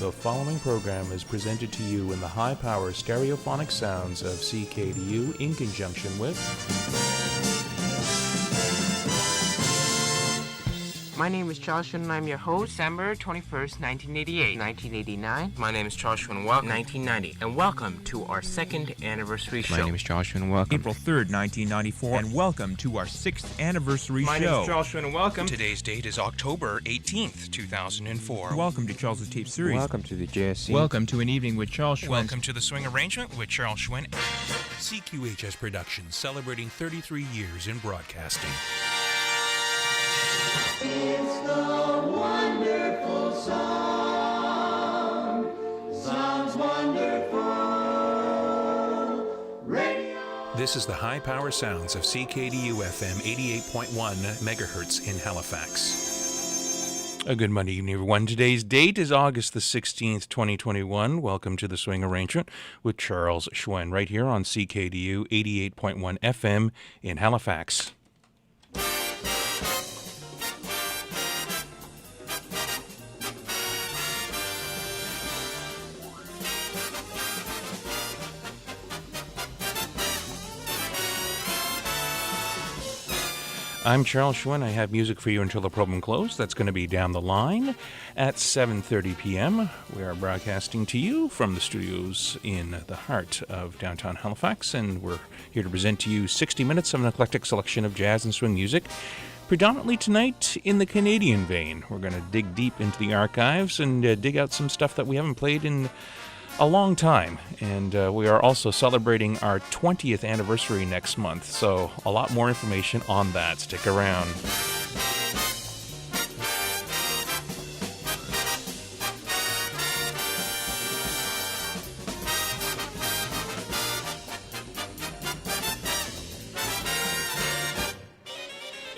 The following program is presented to you in the high-power stereophonic sounds of Ckdu in conjunction with... My name is Charles Hsuen and I'm your host. December 21st, 1988. 1989. My name is Charles Hsuen. Welcome. 1990. And welcome to our second anniversary show. My name is Charles Hsuen. Welcome. April 3rd, 1994. And welcome to our 6th anniversary show. My name is Charles Hsuen and welcome. Today's date is October 18th, 2004. Welcome to Charles' Tape Series. Welcome to the JSC. Welcome to An Evening with Charles Hsuen. Welcome to the Swing Arrangement with Charles Hsuen. CQHS Productions, celebrating 33 years in broadcasting. It's the wonderful song. Sounds wonderful. Radio. This is the high-power sounds of Ckdu FM 88.1 megahertz in Halifax. A good Monday evening, everyone. Today's date is August the 16th, 2021. Welcome to the Swing Arrangement with Charles Hsuen, right here on Ckdu 88.1 FM in Halifax. I'm Charles Hsuen. I have music for you until the program closes. That's going to be down the line at 7:30 p.m. We are broadcasting to you from the studios in the heart of downtown Halifax, and we're here to present to you 60 minutes of an eclectic selection of jazz and swing music, predominantly tonight in the Canadian vein. We're going to dig deep into the archives and dig out some stuff that we haven't played in a long time, and we are also celebrating our 20th anniversary next month, so a lot more information on that. Stick around.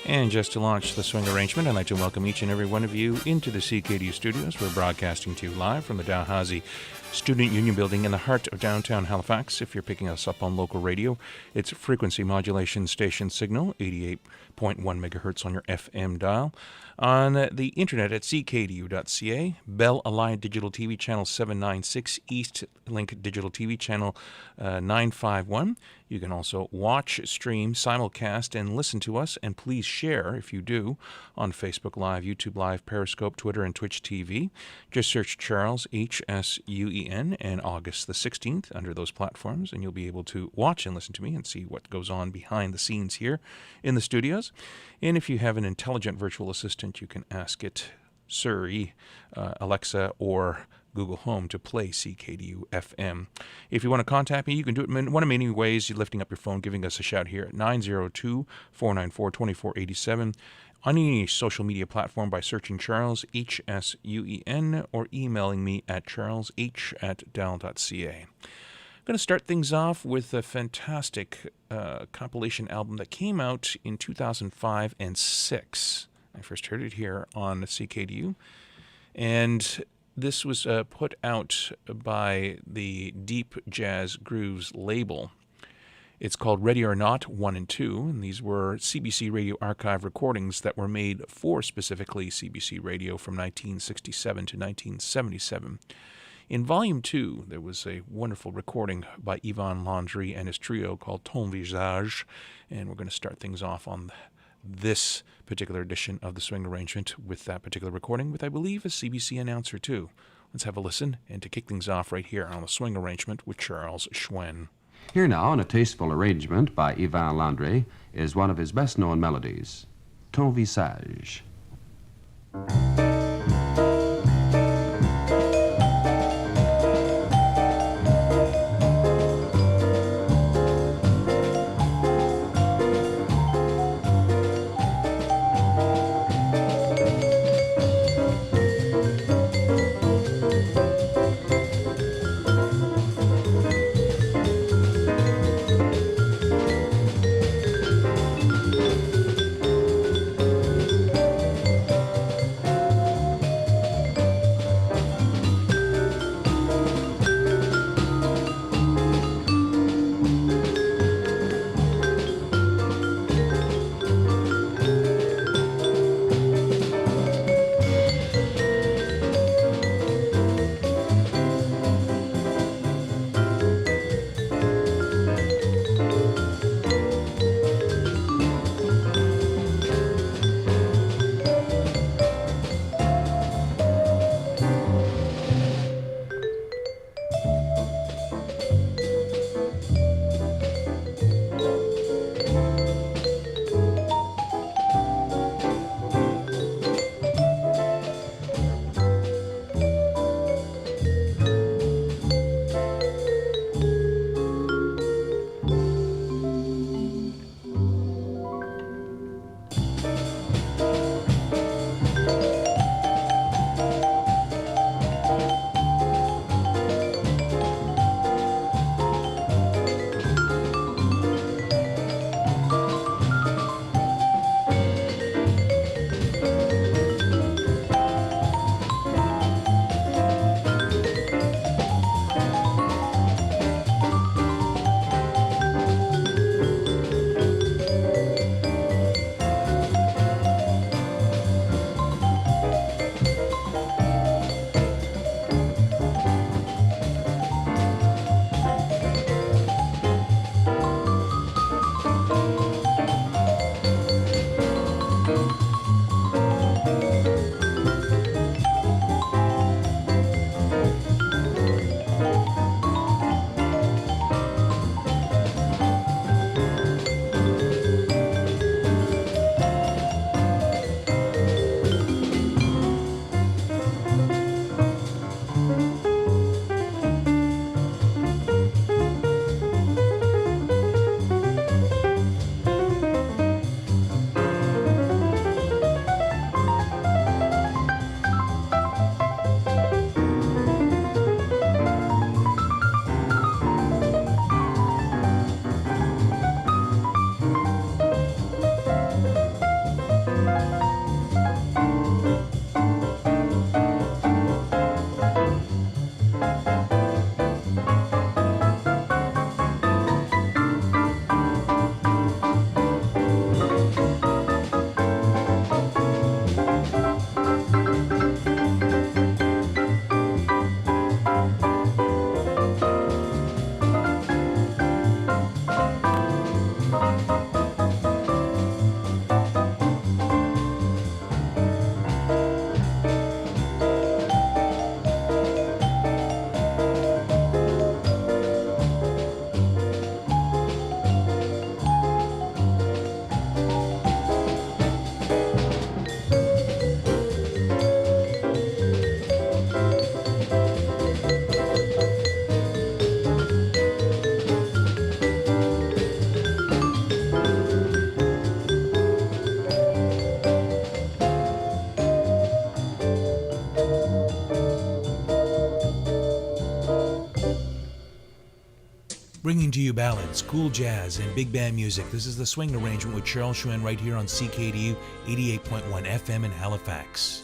And just to launch the swing arrangement, I'd like to welcome each and every one of you into the Ckdu studios. We're broadcasting to you live from the Dalhousie Student Union Building in the heart of downtown Halifax. If you're picking us up on local radio, it's frequency modulation station signal, 88.1 megahertz on your FM dial. On the internet at ckdu.ca, Bell Allied Digital TV Channel 796, East Link Digital TV Channel 951. You can also watch, stream, simulcast, and listen to us, and please share, if you do, on Facebook Live, YouTube Live, Periscope, Twitter, and Twitch TV. Just search Charles, Hsuen, and August the 16th under those platforms, and you'll be able to watch and listen to me and see what goes on behind the scenes here in the studios. And if you have an intelligent virtual assistant, you can ask it, Siri, Alexa, or Google Home to play Ckdu FM. If you want to contact me, you can do it in one of many ways. You're lifting up your phone, giving us a shout here at 902-494-2487, on any social media platform by searching Charles, Hsuen, or emailing me at charlesh@dal.ca. I'm going to start things off with a fantastic compilation album that came out in 2005 and 2006. I first heard it here on Ckdu, and this was put out by the Deep Jazz Grooves label. It's called Ready or Not 1 and 2, and these were CBC Radio Archive recordings that were made for specifically CBC Radio from 1967 to 1977. In Volume 2, there was a wonderful recording by Yvan Landry and his trio called Ton Visage, and we're going to start things off on this particular edition of the Swing Arrangement with that particular recording, with, I believe, a CBC announcer, too. Let's have a listen, and to kick things off right here on the Swing Arrangement with Charles Hsuen. Here now, in a tasteful arrangement by Yvan Landry, is one of his best-known melodies, Ton Visage. Bringing to you ballads, cool jazz, and big band music. This is the Swing Arrangement with Hsuen right here on CKDU 88.1 FM in Halifax.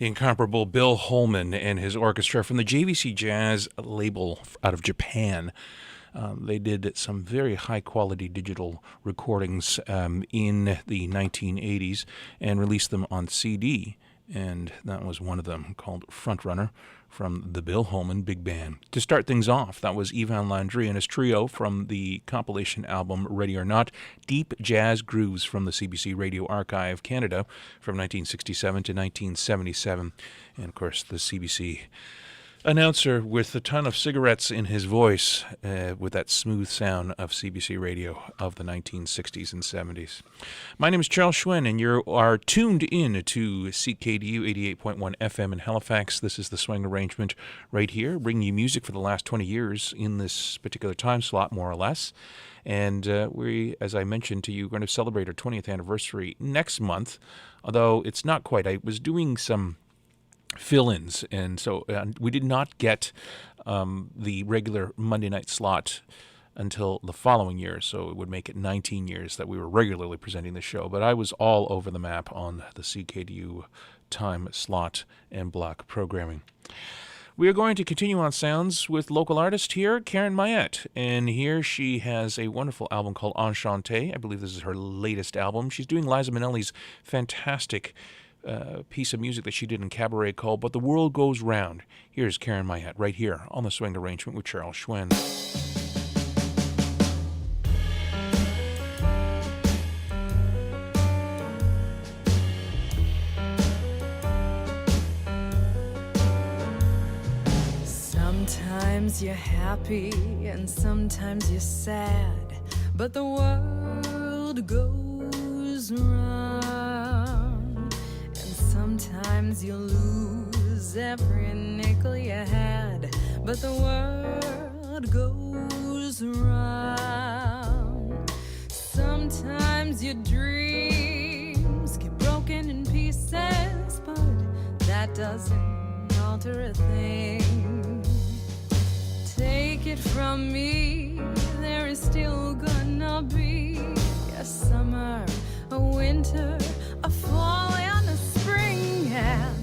The incomparable Bill Holman and his orchestra from the JVC Jazz label out of Japan. They did some very high-quality digital recordings in the 1980s and released them on CD, and that was one of them, called Frontrunner, from the Bill Holman Big Band. To start things off, that was Yvan Landry and his trio from the compilation album Ready or Not, Deep Jazz Grooves from the CBC Radio Archive, Canada, from 1967 to 1977. And, of course, the CBC announcer with a ton of cigarettes in his voice, with that smooth sound of CBC radio of the 1960s and 70s. My name is Charles Hsuen, and you are tuned in to CKDU 88.1 FM in Halifax. This is the swing arrangement right here, bringing you music for the last 20 years in this particular time slot, more or less. And we, as I mentioned to you, are going to celebrate our 20th anniversary next month, although it's not quite. I was doing some fill-ins, and so we did not get the regular Monday night slot until the following year, so it would make it 19 years that we were regularly presenting the show. But I was all over the map on the CKDU time slot and block programming. We are going to continue on sounds with local artist here, Karen Mayette, and here she has a wonderful album called Enchanté. I believe this is her latest album. She's doing Liza Minnelli's fantastic piece of music that she did in Cabaret called But the World Goes Round. Here's Karen Mayette right here on the Swing Arrangement with Charles Hsuen. Sometimes you're happy and sometimes you're sad, but the world goes round. Sometimes you lose every nickel you had, but the world goes round. Sometimes your dreams get broken in pieces, but that doesn't alter a thing. Take it from me, there is still gonna be a summer, a winter, a fall, and a spring. And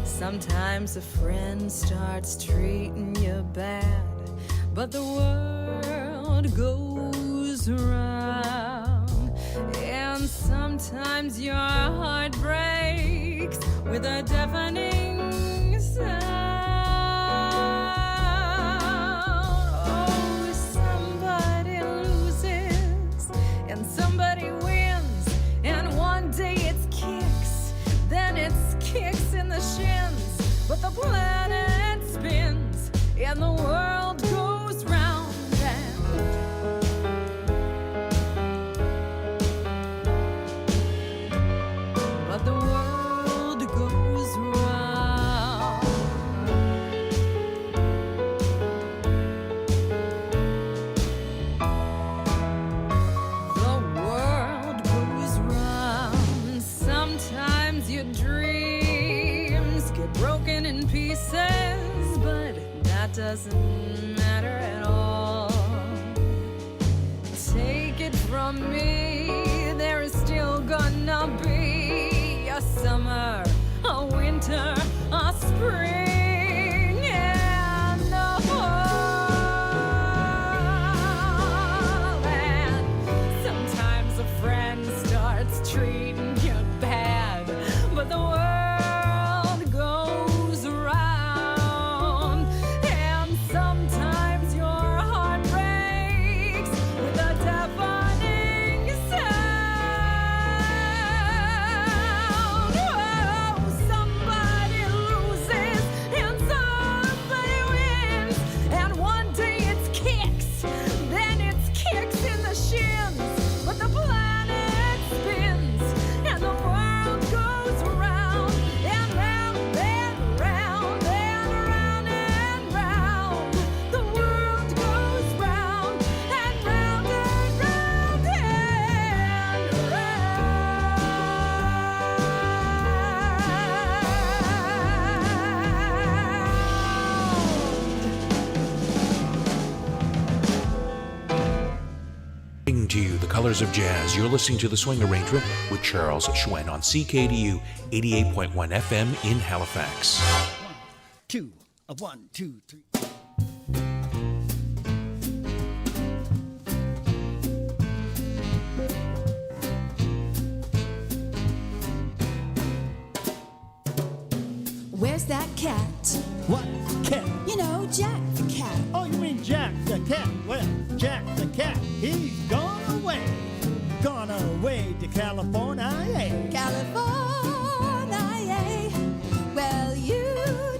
sometimes a friend starts treating you bad, but the world goes round. And sometimes your heart breaks with a deafening sound. Oh, somebody loses and somebody wins, and one day it's kicks, then it's kicks in the shins, but the planet spins and the world goes round. But the world goes round. The world goes round. Sometimes your dreams get broken in pieces, but that doesn't matter at all. Take it from me, there is still gonna be a summer, a winter, a spring, and a fall. And sometimes a friend starts treating you bad, but the world goes round. And sometimes your heart breaks with a deafening sound. Oh, somebody loses Bringing to you the colors of jazz. You're listening to The Swing Arrangement with Charles Hsuen on CKDU 88.1 FM in Halifax. 2, 1, 2, 3. Where's that cat? What cat? You know, Jack the cat. Oh, you mean Jack the cat? Well, Jack the cat, he's gone away to California. California. Well, you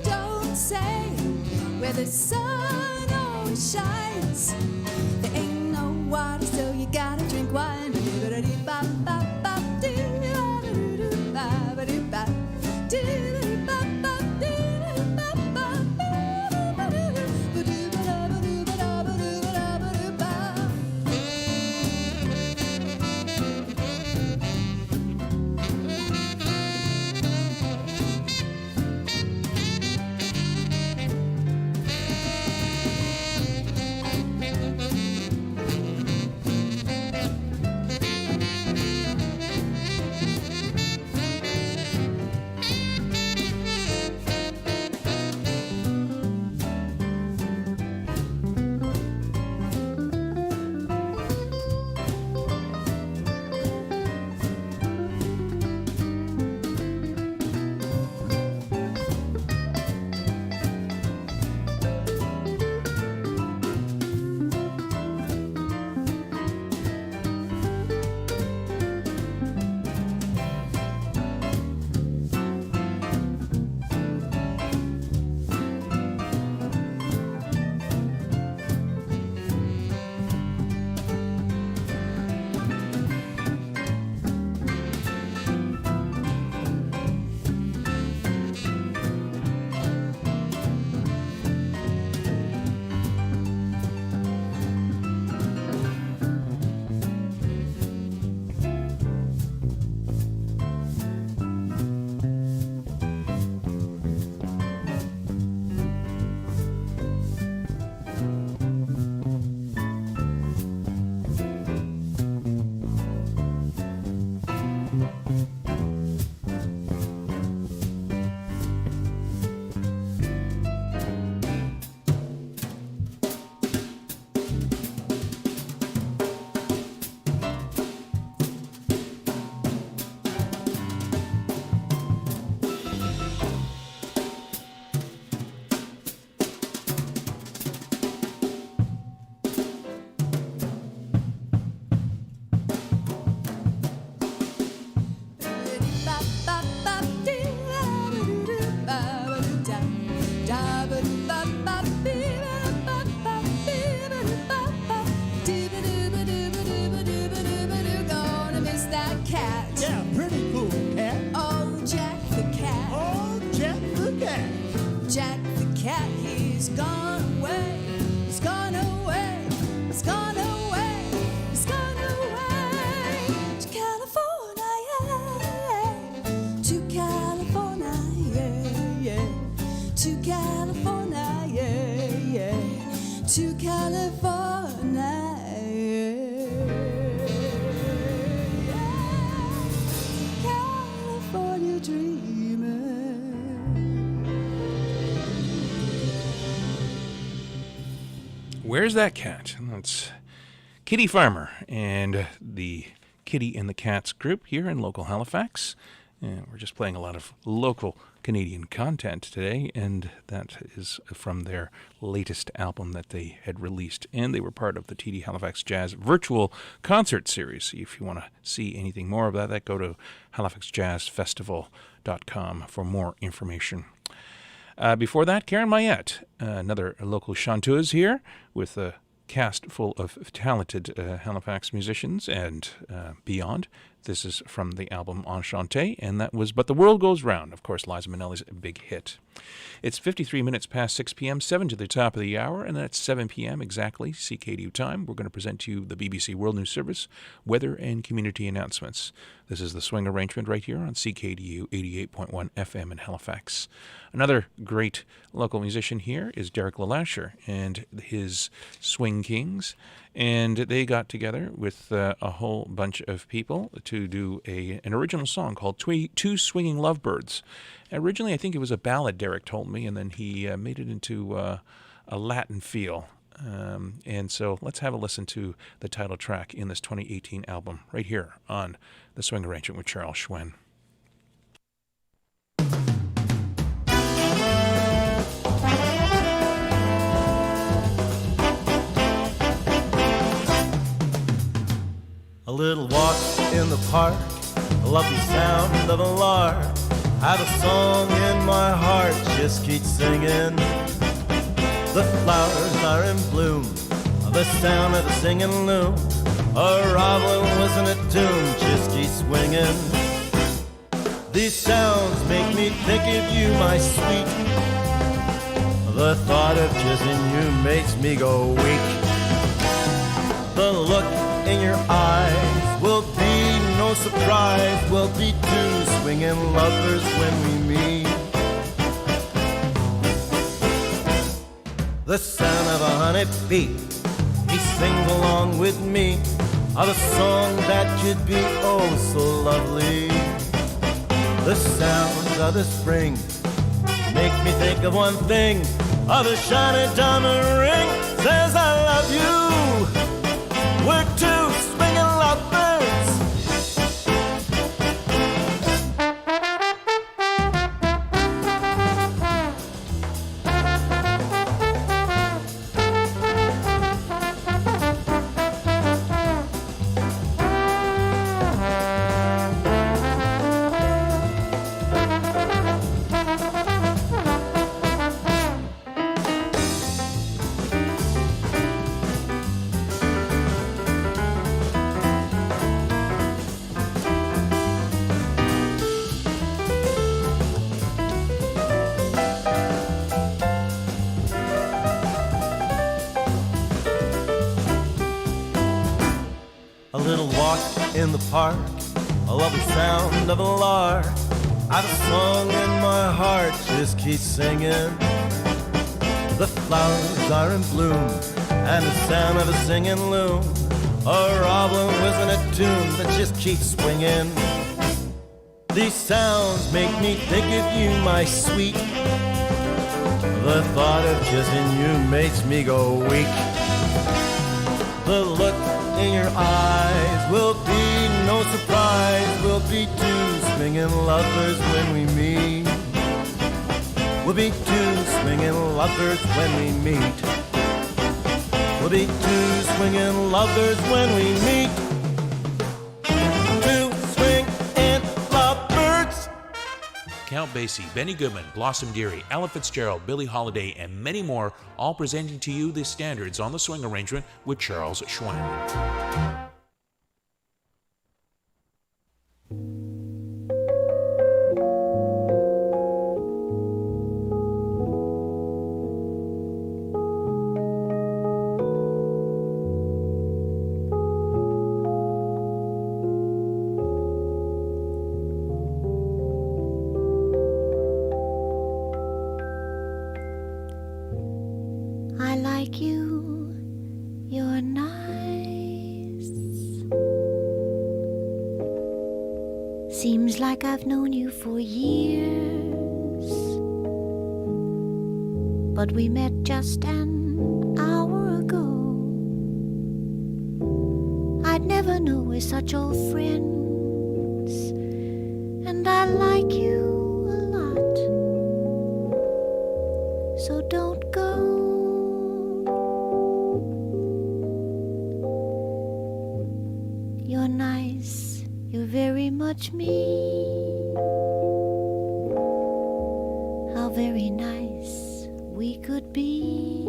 don't say. Where the sun always shines. There ain't no water, so you gotta drink wine. Where's That Cat? That's Kitty Farmer and the Kitty and the Cats group here in local Halifax. And we're just playing a lot of local Canadian content today, and that is from their latest album that they had released. And they were part of the TD Halifax Jazz virtual concert series. If you want to see anything more of that, go to halifaxjazzfestival.com for more information. Before that, Karen Mayette, another local chanteuse here with a cast full of talented Halifax musicians and beyond. This is from the album Enchanté, and that was But the World Goes Round, of course, Liza Minnelli's big hit. It's 53 minutes past 6 p.m., 7 to the top of the hour, and that's 7 p.m. exactly, CKDU time. We're going to present to you the BBC World News Service, weather and community announcements. This is the swing arrangement right here on CKDU 88.1 FM in Halifax. Another great local musician here is Derek LeLasher and his Swing Kings. And they got together with a whole bunch of people to do an original song called Two Swinging Lovebirds. Originally, I think it was a ballad, Derek told me, and then he made it into a Latin feel. And so let's have a listen to the title track in this 2018 album right here on The Swing Arrangement with Charles Hsuen. A little walk in the park, a lovely sound of a lark. I have a song in my heart, just keep singing. The flowers are in bloom, the sound of the singing loom. A robin was in a tune, just keep swinging. These sounds make me think of you, my sweet. The thought of kissing you makes me go weak. The look in your eyes will be no surprise. We'll be two swinging lovers when we meet. The sound of a honeybee, he sings along with me of a song that could be oh so lovely. The sounds of the spring make me think of one thing, of a shiny diamond ring says I love you. We're two swinging lovebirds. A little walk in the park, a lovely sound of a lark. I've a song in my heart, just keep singing. The flowers are in bloom, and the sound of a singing loom. A robin was in a tune that just keeps swinging. These sounds make me think of you, my sweet. The thought of kissing you makes me go weak. The look in your eyes will be no surprise. We'll be two swinging lovers when we meet. We'll be two swinging lovers when we meet. We'll be two swinging lovers when we meet. Two swinging lovebirds. Count Basie, Benny Goodman, Blossom Dearie, Ella Fitzgerald, Billie Holiday, and many more, all presenting to you the standards on the swing arrangement with Charles Hsuen. I like you, you're nice. Seems like I've known you for years, but we met just an hour ago. I'd never know we're such old friends, and I like you a lot, so don't go. You're nice, you're very much me. How very nice we could be,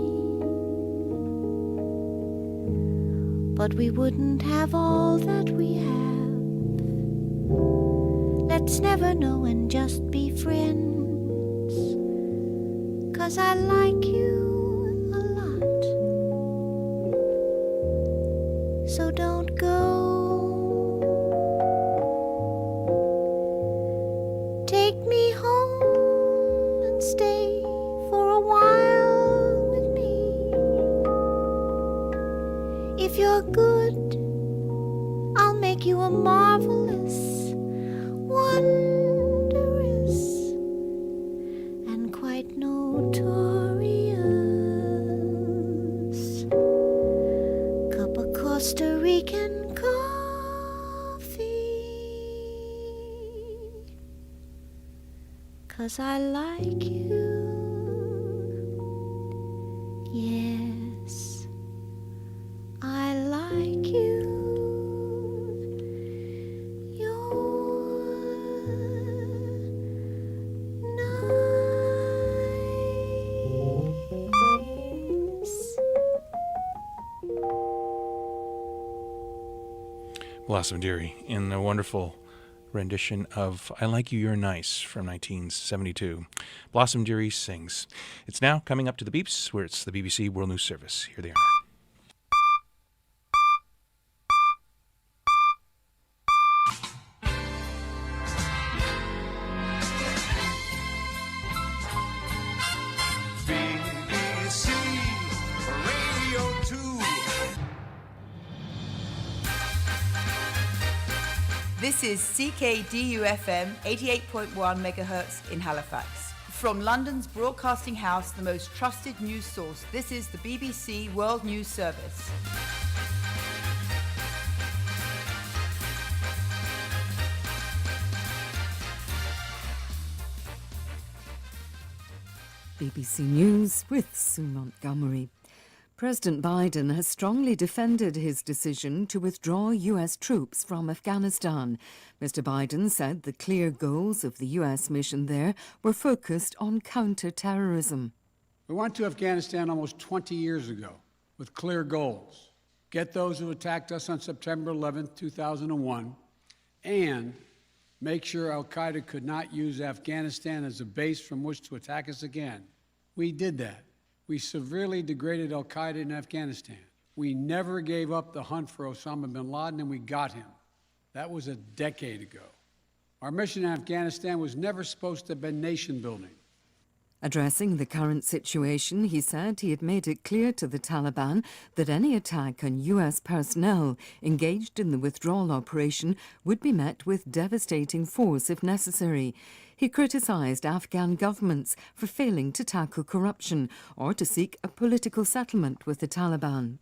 but we wouldn't have all that we have Let's never know and just be friends. 'Cause I like you a lot. So don't go. Take me home and stay for a while with me. If you're good, I'll make you a marvelous, wondrous, and quite notorious cup of Costa Rican coffee. 'Cause I like you. Yes, I like you. Blossom Dearie in a wonderful rendition of I Like You, You're Nice from 1972. Blossom Dearie sings. It's now coming up to the beeps, where it's the BBC World News Service. Here they are. BBC Radio 2. This is CKDU FM 88.1 megahertz in Halifax. From London's broadcasting house, the most trusted news source, this is the BBC World News Service. BBC News with Sue Montgomery. President Biden has strongly defended his decision to withdraw U.S. troops from Afghanistan. Mr. Biden said the clear goals of the U.S. mission there were focused on counter-terrorism. We went to Afghanistan almost 20 years ago with clear goals. Get those who attacked us on September 11, 2001, and make sure al-Qaeda could not use Afghanistan as a base from which to attack us again. We did that. We severely degraded al-Qaeda in Afghanistan. We never gave up the hunt for Osama bin Laden, and we got him. That was a decade ago. Our mission in Afghanistan was never supposed to have been nation-building. Addressing the current situation, he said he had made it clear to the Taliban that any attack on U.S. personnel engaged in the withdrawal operation would be met with devastating force if necessary. He criticised Afghan governments for failing to tackle corruption or to seek a political settlement with the Taliban.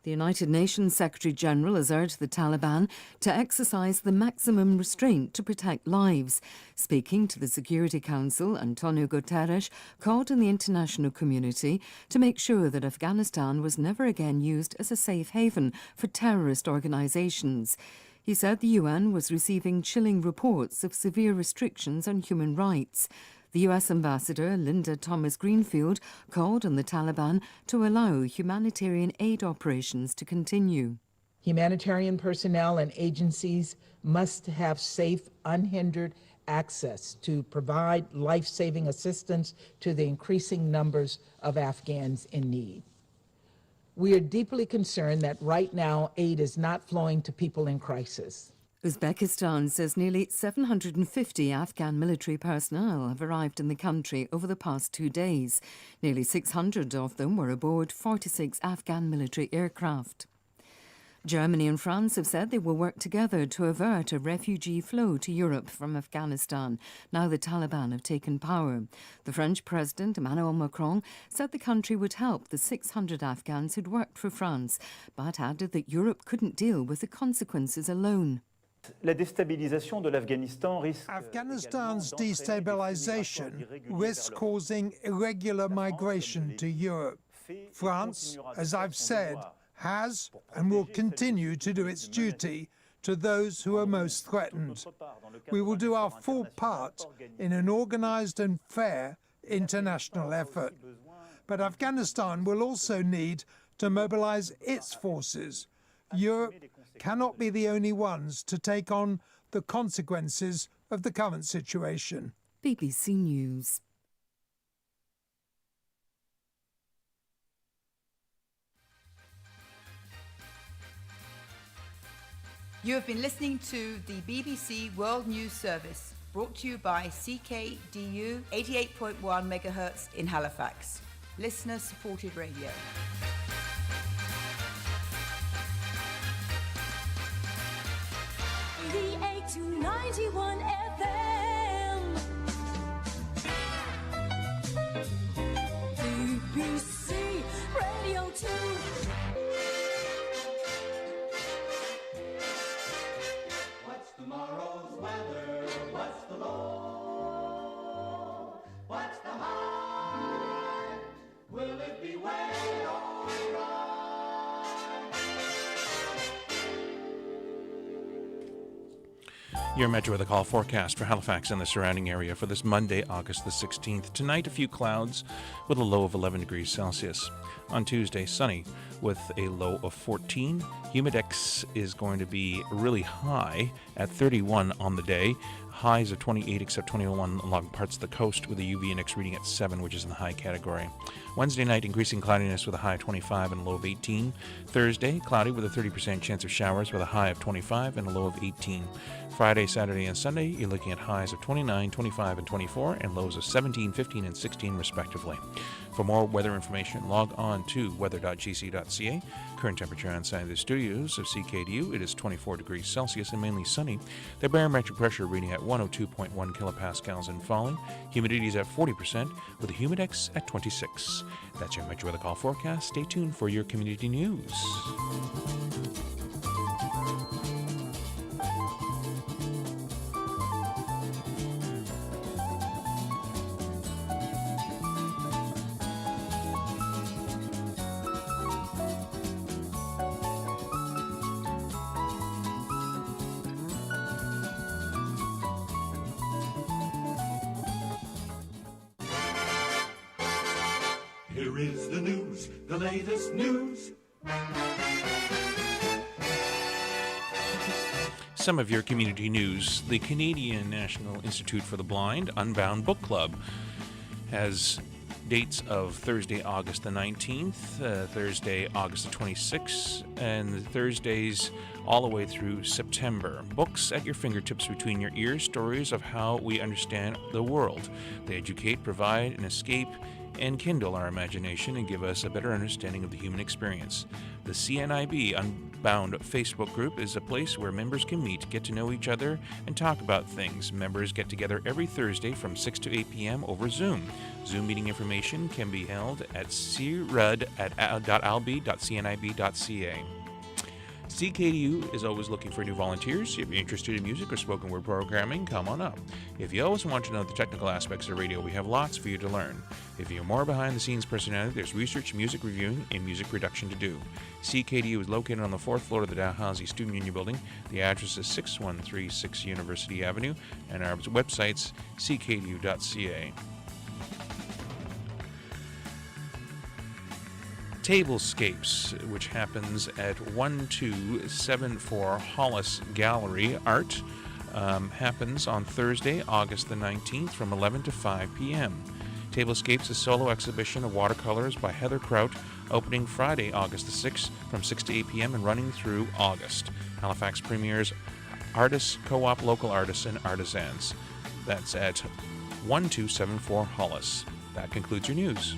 The United Nations Secretary-General has urged the Taliban to exercise the maximum restraint to protect lives. Speaking to the Security Council, Antonio Guterres called on the international community to make sure that Afghanistan was never again used as a safe haven for terrorist organisations. He said the UN was receiving chilling reports of severe restrictions on human rights. The US Ambassador, Linda Thomas-Greenfield, called on the Taliban to allow humanitarian aid operations to continue. Humanitarian personnel and agencies must have safe, unhindered access to provide life-saving assistance to the increasing numbers of Afghans in need. We are deeply concerned that right now aid is not flowing to people in crisis. Uzbekistan says nearly 750 Afghan military personnel have arrived in the country over the past 2 days. Nearly 600 of them were aboard 46 Afghan military aircraft. Germany and France have said they will work together to avert a refugee flow to Europe from Afghanistan, now the Taliban have taken power. The French President, Emmanuel Macron, said the country would help the 600 Afghans who'd worked for France, but added that Europe couldn't deal with the consequences alone. Afghanistan's destabilization risks causing irregular migration to Europe. France, as I've said, has and will continue to do its duty to those who are most threatened. We will do our full part in an organized and fair international effort. But Afghanistan will also need to mobilize its forces. Europe cannot be the only ones to take on the consequences of the current situation. BBC News. You have been listening to the BBC World News Service, brought to you by CKDU 88.1 MHz in Halifax. Listener-supported radio. The 9291 FM. BBC Radio 2. What's tomorrow's weather? What's the low? What's the high? Will it be way or Your Metro Weather Call forecast for Halifax and the surrounding area for this Monday, August the 16th. Tonight, a few clouds with a low of 11 degrees Celsius. On Tuesday, sunny with a low of 14. Humidex is going to be really high at 31 on the day. Highs of 28 except 21 along parts of the coast with a UV index reading at 7, which is in the high category. Wednesday night, increasing cloudiness with a high of 25 and a low of 18. Thursday, cloudy with a 30% chance of showers with a high of 25 and a low of 18. Friday, Saturday, and Sunday, you're looking at highs of 29, 25, and 24, and lows of 17, 15, and 16, respectively. For more weather information, log on to weather.gc.ca. Current temperature outside the studios of CKDU, it is 24 degrees Celsius and mainly sunny. The barometric pressure reading at 102.1 kilopascals and falling. Humidity is at 40% with a humidex at 26. That's your Metro Weather Call forecast. Stay tuned for your community news. Here is the news, the latest news. Some of your community news. The Canadian National Institute for the Blind Unbound Book Club has dates of Thursday, August the 19th, Thursday, August the 26th, and Thursdays all the way through September. Books at your fingertips between your ears, stories of how we understand the world. They educate, provide an escape, and kindle our imagination and give us a better understanding of the human experience. The CNIB Unbound Facebook group is a place where members can meet, get to know each other, and talk about things. Members get together every Thursday from 6 to 8 p.m. over Zoom. Zoom meeting information can be held at crud@alb.cnib.ca. CKDU is always looking for new volunteers. If you're interested in music or spoken word programming, come on up. If you always want to know the technical aspects of radio, we have lots for you to learn. If you're more behind-the-scenes personality, there's research, music reviewing, and music production to do. CKDU is located on the 4th floor of the Dalhousie Student Union Building. The address is 6136 University Avenue, and our website's ckdu.ca. Tablescapes, which happens at 1274 Hollis Gallery Art, happens on Thursday, August the 19th from 11 to 5 p.m. Tablescapes is a solo exhibition of watercolors by Heather Kraut, opening Friday, August the 6th from 6 to 8 p.m. and running through August. Halifax premieres artists, co-op local artists, and artisans. That's at 1274 Hollis. That concludes your news.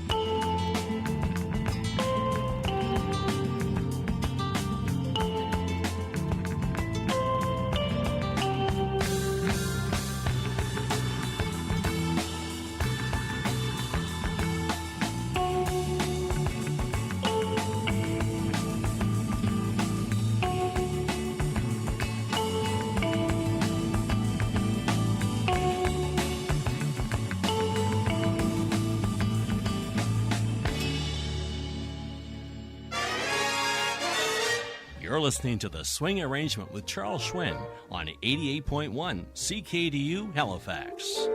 You're listening to The Swing Arrangement with Charles Hsuen on 88.1 CKDU Halifax.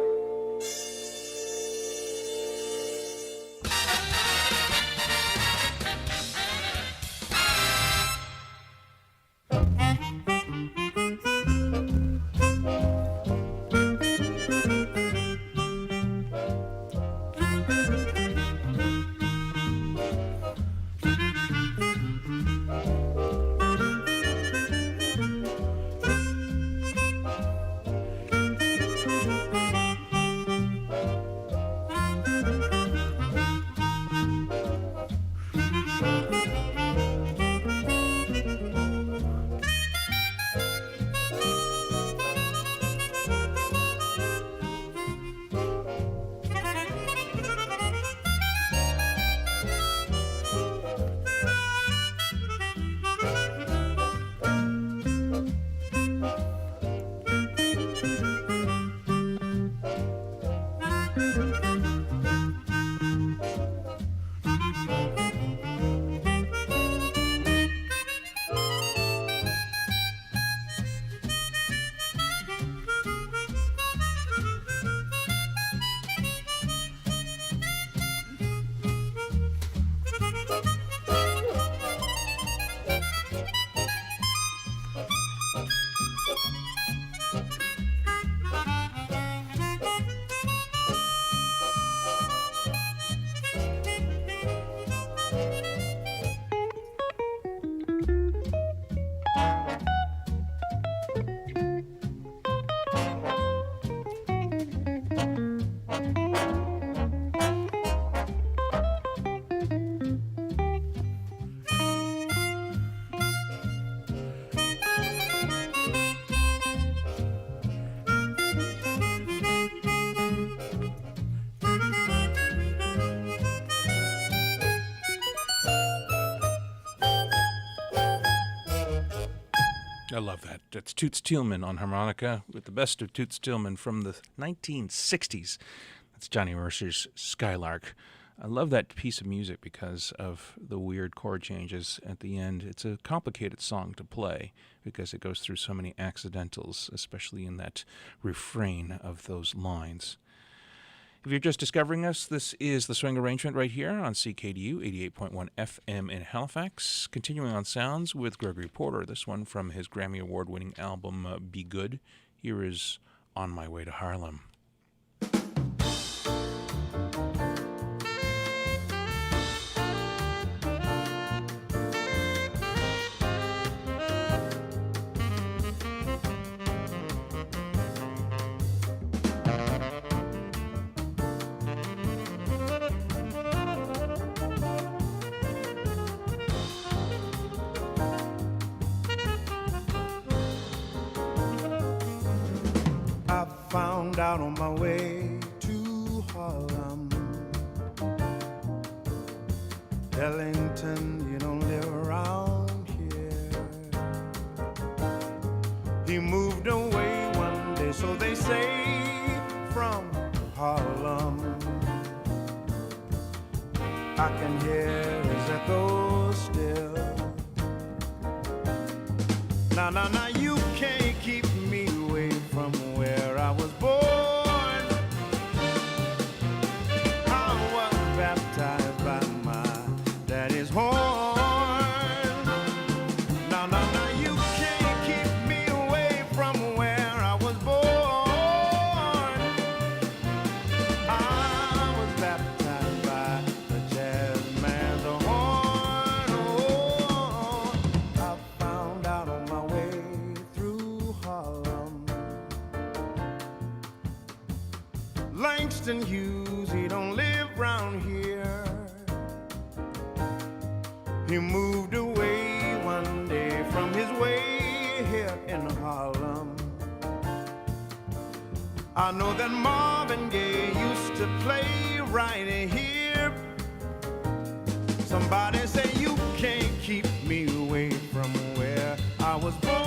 I love that. It's Toots Thielman on harmonica with the best of Toots Thielman from the 1960s. That's Johnny Mercer's Skylark. I love that piece of music because of the weird chord changes at the end. It's a complicated song to play because it goes through so many accidentals, especially in that refrain of those lines. If you're just discovering us, this is the Swing Arrangement right here on CKDU 88.1 FM in Halifax. Continuing on sounds with Gregory Porter, this one from his Grammy Award-winning album Be Good. Here is On My Way to Harlem. Found out on my way to Harlem, Ellington, you don't live around here. He moved away one day, so they say, from Harlem. I can hear his echo still. Now, you can't keep me away from where I was born. I was baptized by my daddy's horn. Now, you can't keep me away from where I was born. I was baptized by the jazz man's horn. Oh, I found out on my way through Harlem. Langston Hughes, he don't live round here. He moved away one day from his way here in Harlem. I know that Marvin Gaye used to play right here. Somebody say you can't keep me away from where I was born.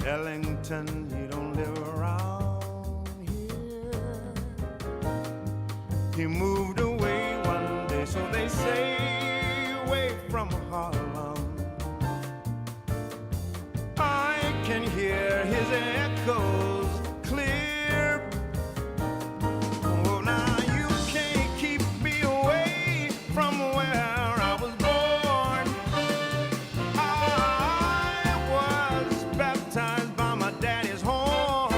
Ellington, he don't live around here. He moved away one day, so they say, away from Harlem. I can hear his echoes clear. Oh, now you can't keep me away from where I was born. I was baptized by my daddy's horn.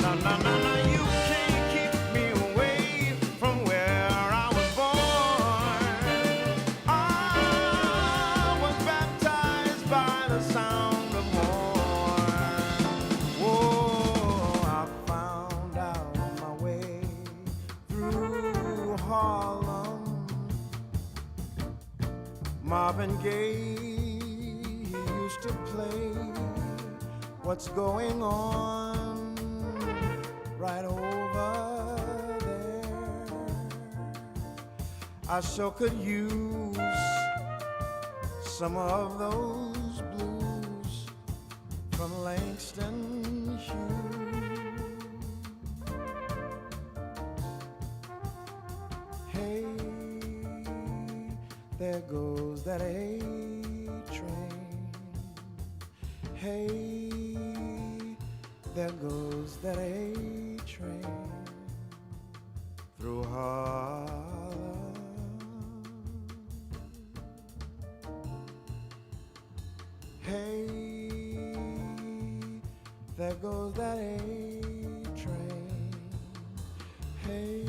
No, no, no, no, you can't keep me away from where I was born. I was baptized by the sound of horn. Whoa, I found out my way through Harlem. Marvin Gaye used to play What's Going On right over there. I sure could use some of those blues from Langston Hughes. Hey, there goes that A train. Hey, there goes that A train through Harlem. Hey, there goes that A train. Hey,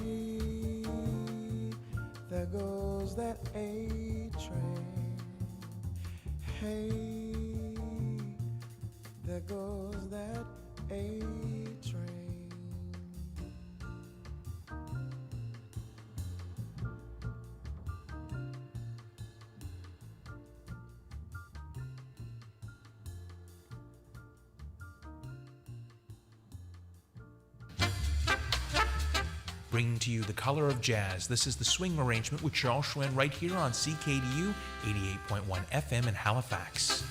there goes that A train. Hey, there goes that A train. Bringing to you the color of jazz. This is the swing arrangement with Charles Hsuen right here on CKDU 88.1 FM in Halifax.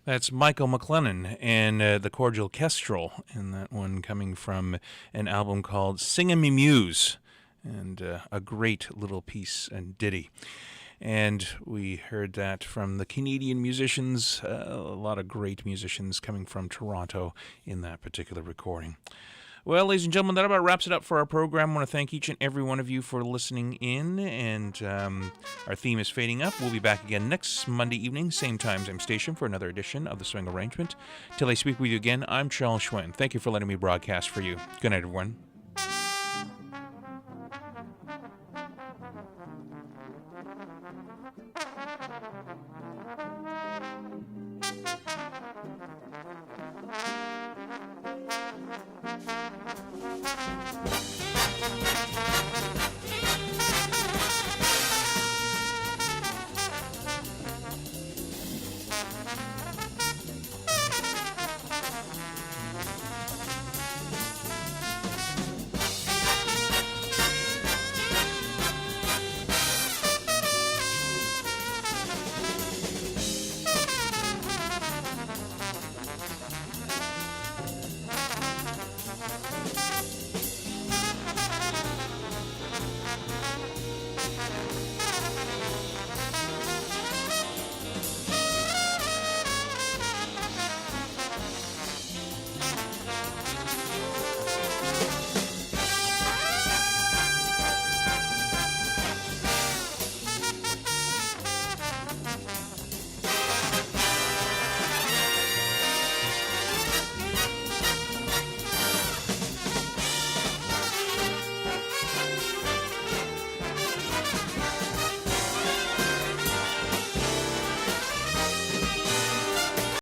That's Michael McLennan and the Cordial Kestrel, and that one coming from an album called Singin' Me Muse, and a great little piece and ditty. And we heard that from the Canadian musicians, a lot of great musicians coming from Toronto in that particular recording. Well, ladies and gentlemen, that about wraps it up for our program. I want to thank each and every one of you for listening in, and our theme is fading up. We'll be back again next Monday evening, same time, same station, for another edition of The Swing Arrangement. Till I speak with you again, I'm Charles Hsuen. Thank you for letting me broadcast for you. Good night, everyone.